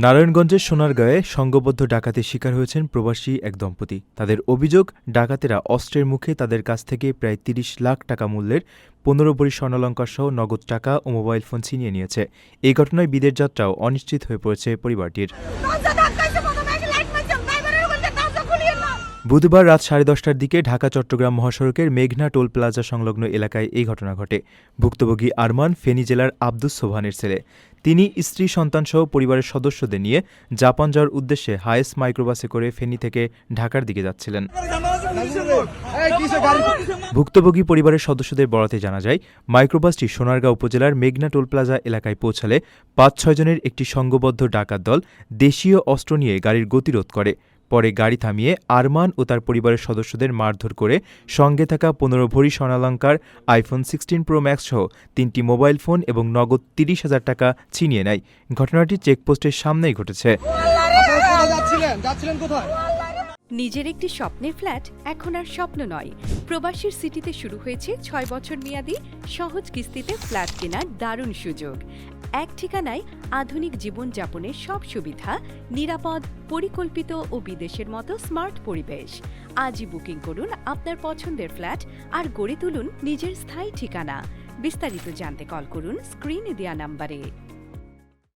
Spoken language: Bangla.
নারায়ণগঞ্জের সোনারগাঁয়ে সংঘবদ্ধ ডাকাতির শিকার হয়েছেন প্রবাসী এক দম্পতি। তাদের অভিযোগ, ডাকাতেরা অস্ত্রের মুখে তাদের কাছ থেকে প্রায় ৩০ লাখ টাকা মূল্যের ১৫ ভরি স্বর্ণালংকার সহ নগদ টাকা ও মোবাইল ফোন ছিনিয়ে নিয়েছে। এই ঘটনায় বিদের যাত্রাও অনিশ্চিত হয়ে পড়েছে পরিবারটির। বুধবার রাত 10:30টার দিকে ঢাকা চট্টগ্রাম মহাসড়কের মেঘনা টোল প্লাজা সংলগ্ন এলাকায় এই ঘটনা ঘটে। ভুক্তভোগী আরমান ফেনী জেলার আব্দুস সোবহানের ছেলে। তিনি স্ত্রী সন্তানসহ পরিবারের সদস্যদের নিয়ে জাপান যাওয়ার উদ্দেশ্যে হায়েস মাইক্রোবাসে করে ফেনী থেকে ঢাকার দিকে যাচ্ছিলেন। ভুক্তভোগী পরিবারের সদস্যদের বরাতে জানা যায়, মাইক্রোবাসটি সোনারগাঁও উপজেলার মেঘনা টোল প্লাজা এলাকায় পৌঁছালে ৫-৬ জনের একটি সংঘবদ্ধ ডাকাত দল দেশীয় অস্ত্র নিয়ে গাড়ির গতিরোধ করে। পরে গাড়ি থামিয়ে আরমান ও তার পরিবারের সদস্যদের মারধর করে সঙ্গে থাকা ১৫ ভরি স্বর্ণালংকার, আইফোন 16 প্রো ম্যাক্স সহ ৩টি মোবাইল ফোন এবং নগদ ৩০,০০০ টাকা ছিনিয়ে নেয়। ঘটনাটি চেকপোস্টের সামনেই ঘটেছে। নিজের একটি স্বপ্নের ফ্ল্যাট এখন আর স্বপ্ন নয়। প্রবাসীর সিটিতে শুরু হয়েছে ৬ বছর মেয়াদী সহজ কিস্তিতে ফ্ল্যাট কেনার দারুণ সুযোগ। এক ঠিকানায় আধুনিক জীবনযাপনের সব সুবিধা, নিরাপদ, পরিকল্পিত ও বিদেশের মতো স্মার্ট পরিবেশ। আজই বুকিং করুন আপনার পছন্দের ফ্ল্যাট আর গড়ে তুলুন নিজের স্থায়ী ঠিকানা। বিস্তারিত জানতে কল করুন স্ক্রিনে দেয়া নাম্বারে।